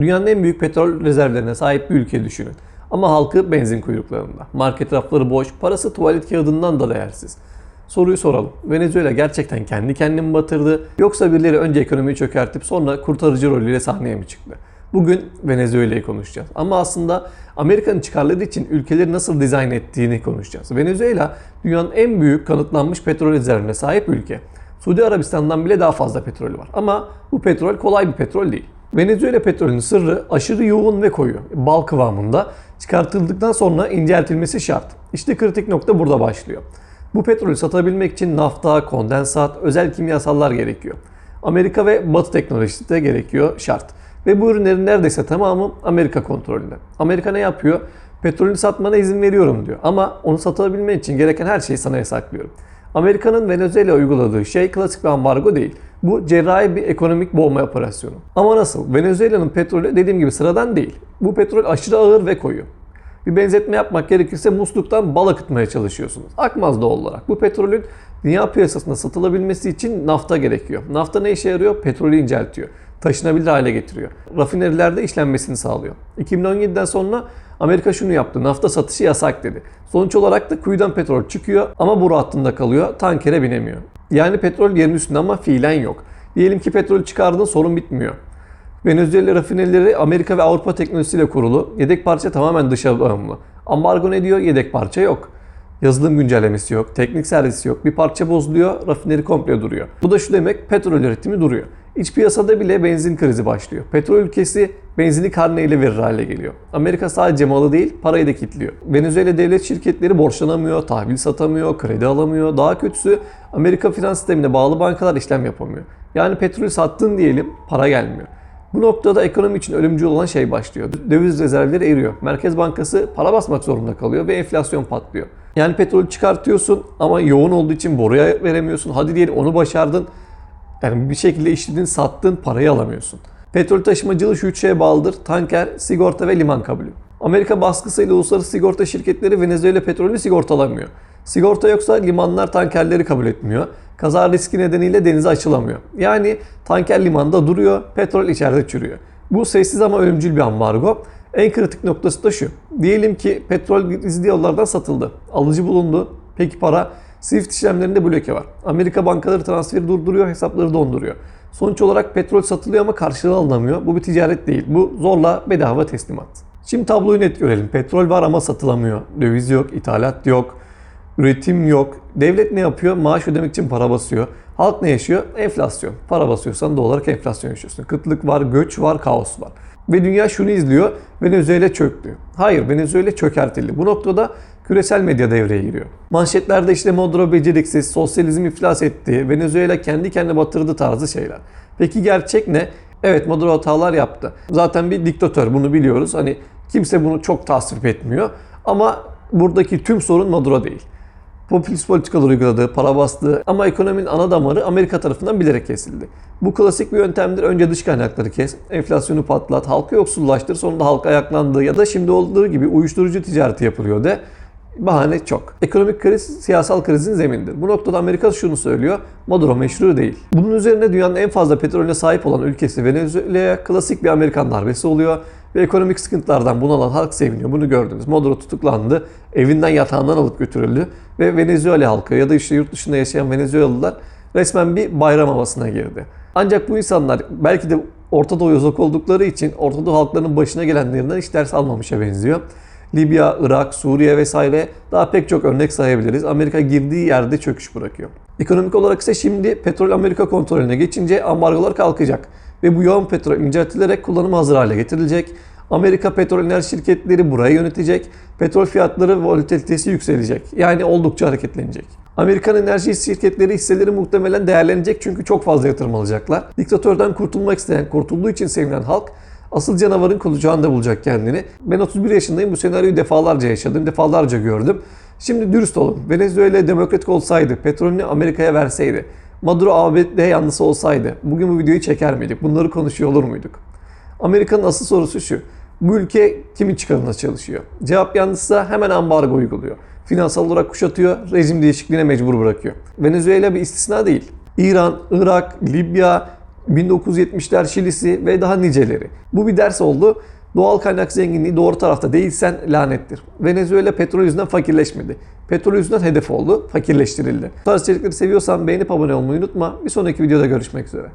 Dünyanın en büyük petrol rezervlerine sahip bir ülke düşünün. Ama halkı benzin kuyruklarında. Market rafları boş, parası tuvalet kağıdından da değersiz. Soruyu soralım. Venezuela gerçekten kendi kendini mi batırdı? Yoksa birileri önce ekonomiyi çökertip sonra kurtarıcı rolüyle sahneye mi çıktı? Bugün Venezuela'yı konuşacağız. Ama aslında Amerika'nın çıkarları için ülkeleri nasıl dizayn ettiğini konuşacağız. Venezuela dünyanın en büyük kanıtlanmış petrol rezervine sahip ülke. Suudi Arabistan'dan bile daha fazla petrolü var. Ama bu petrol kolay bir petrol değil. Venezuela petrolünün sırrı aşırı yoğun ve koyu, bal kıvamında. Çıkartıldıktan sonra inceltilmesi şart. İşte kritik nokta burada başlıyor. Bu petrolü satabilmek için nafta, kondensat, özel kimyasallar gerekiyor. Amerika ve Batı teknolojisi de gerekiyor, şart. Ve bu ürünlerin neredeyse tamamı Amerika kontrolünde. Amerika ne yapıyor? Petrolünü satmana izin veriyorum diyor. Ama onu satabilmen için gereken her şeyi sana yasaklıyorum. Amerika'nın Venezuela'ya uyguladığı şey klasik bir ambargo değil. Bu cerrahi bir ekonomik boğma operasyonu. Ama nasıl? Venezuela'nın petrolü dediğim gibi sıradan değil. Bu petrol aşırı ağır ve koyu. Bir benzetme yapmak gerekirse musluktan bal akıtmaya çalışıyorsunuz. Akmaz doğal olarak. Bu petrolün dünya piyasasında satılabilmesi için nafta gerekiyor. Nafta ne işe yarıyor? Petrolü inceltiyor. Taşınabilir hale getiriyor. Rafinerilerde işlenmesini sağlıyor. 2017'den sonra Amerika şunu yaptı. Nafta satışı yasak dedi. Sonuç olarak da kuyudan petrol çıkıyor ama boru hattında kalıyor. Tankere binemiyor. Yani petrol yerin üstünde ama fiilen yok. Diyelim ki petrol çıkardığında sorun bitmiyor. Venezuela rafinerileri Amerika ve Avrupa teknolojisiyle kurulu. Yedek parça tamamen dışa bağımlı. Ambargo ne diyor? Yedek parça yok. Yazılım güncellemesi yok, teknik servisi yok. Bir parça bozuluyor, rafineri komple duruyor. Bu da şu demek, petrol üretimi duruyor. İç piyasada bile benzin krizi başlıyor. Petrol ülkesi benzini karneyle verir hale geliyor. Amerika sadece malı değil, parayı da kilitliyor. Venezuela devlet şirketleri borçlanamıyor, tahvil satamıyor, kredi alamıyor. Daha kötüsü Amerika finans sistemine bağlı bankalar işlem yapamıyor. Yani petrolü sattın diyelim, para gelmiyor. Bu noktada ekonomi için ölümcül olan şey başlıyor. Döviz rezervleri eriyor. Merkez Bankası para basmak zorunda kalıyor ve enflasyon patlıyor. Yani petrolü çıkartıyorsun ama yoğun olduğu için boruya veremiyorsun. Hadi diyelim onu başardın. Yani bir şekilde işledin, sattın, parayı alamıyorsun. Petrol taşımacılığı şu üç şeye bağlıdır. Tanker, sigorta ve liman kabulü. Amerika baskısıyla uluslararası sigorta şirketleri Venezuela petrolünü sigortalamıyor. Sigorta yoksa limanlar tankerleri kabul etmiyor. Kaza riski nedeniyle denize açılamıyor. Yani tanker limanda duruyor, petrol içeride çürüyor. Bu sessiz ama ölümcül bir ambargo. En kritik noktası da şu. Diyelim ki petrol gizli yollardan satıldı. Alıcı bulundu. Peki para? Swift işlemlerinde bloke var. Amerika bankaları transferi durduruyor, hesapları donduruyor. Sonuç olarak petrol satılıyor ama karşılığı alınamıyor. Bu bir ticaret değil. Bu zorla bedava teslimat. Şimdi tabloyu net görelim. Petrol var ama satılamıyor. Döviz yok, ithalat yok, üretim yok. Devlet ne yapıyor? Maaş ödemek için para basıyor. Halk ne yaşıyor? Enflasyon. Para basıyorsan doğal olarak enflasyon yaşıyorsun. Kıtlık var, göç var, kaos var. Ve dünya şunu izliyor. Venezuela çöktü. Hayır, Venezuela çökertildi. Bu noktada küresel medya devreye giriyor. Manşetlerde işte Maduro beceriksiz, sosyalizm iflas etti, Venezuela kendi kendine batırdı tarzı şeyler. Peki gerçek ne? Evet, Maduro hatalar yaptı. Zaten bir diktatör, bunu biliyoruz. Hani kimse bunu çok tasvip etmiyor. Ama buradaki tüm sorun Maduro değil. Popülist politikalar uyguladığı, para bastığı ama ekonominin ana damarı Amerika tarafından bilerek kesildi. Bu klasik bir yöntemdir. Önce dış kaynakları kes, enflasyonu patlat, halkı yoksullaştır, sonra da halk ayaklandığı ya da şimdi olduğu gibi uyuşturucu ticareti yapılıyor de. Bahane çok. Ekonomik kriz siyasal krizin zemindir. Bu noktada Amerika şunu söylüyor. Maduro meşru değil. Bunun üzerine dünyanın en fazla petrolüne sahip olan ülkesi Venezuela'ya klasik bir Amerikan darbesi oluyor. Ve ekonomik sıkıntılardan bunalan halk seviniyor. Bunu gördünüz. Maduro tutuklandı. Evinden yatağından alıp götürüldü. Ve Venezuela halkı ya da işte yurt dışında yaşayan Venezuelalılar resmen bir bayram havasına girdi. Ancak bu insanlar belki de Orta Doğu'ya uzak oldukları için Orta Doğu halklarının başına gelenlerinden hiç ders almamışa benziyor. Libya, Irak, Suriye vesaire daha pek çok örnek sayabiliriz. Amerika girdiği yerde çöküş bırakıyor. Ekonomik olarak ise şimdi petrol Amerika kontrolüne geçince ambargolar kalkacak. Ve bu yoğun petrol inceltilerek kullanıma hazır hale getirilecek. Amerika petrol enerji şirketleri burayı yönetecek. Petrol fiyatları volatilitesi yükselecek. Yani oldukça hareketlenecek. Amerikan enerji şirketleri hisseleri muhtemelen değerlenecek çünkü çok fazla yatırım alacaklar. Diktatörden kurtulmak isteyen, kurtulduğu için sevinen halk asıl canavarın kucağında bulacak kendini. Ben 31 yaşındayım. Bu senaryoyu defalarca yaşadım, defalarca gördüm. Şimdi dürüst olun. Venezuela demokratik olsaydı, petrolünü Amerika'ya verseydi, Maduro ABD yanlısı olsaydı bugün bu videoyu çeker miydik? Bunları konuşuyor olur muyduk? Amerika'nın asıl sorusu şu. Bu ülke kimin çıkarına çalışıyor? Cevap yanlışsa hemen ambargo uyguluyor. Finansal olarak kuşatıyor, rejim değişikliğine mecbur bırakıyor. Venezuela bir istisna değil. İran, Irak, Libya, 1970'ler Şili'si ve daha niceleri. Bu bir ders oldu. Doğal kaynak zenginliği doğru tarafta değilsen lanettir. Venezuela petrol yüzünden fakirleşmedi. Petrol yüzünden hedef oldu, fakirleştirildi. Bu tarz içerikleri seviyorsan beğenip abone olmayı unutma. Bir sonraki videoda görüşmek üzere.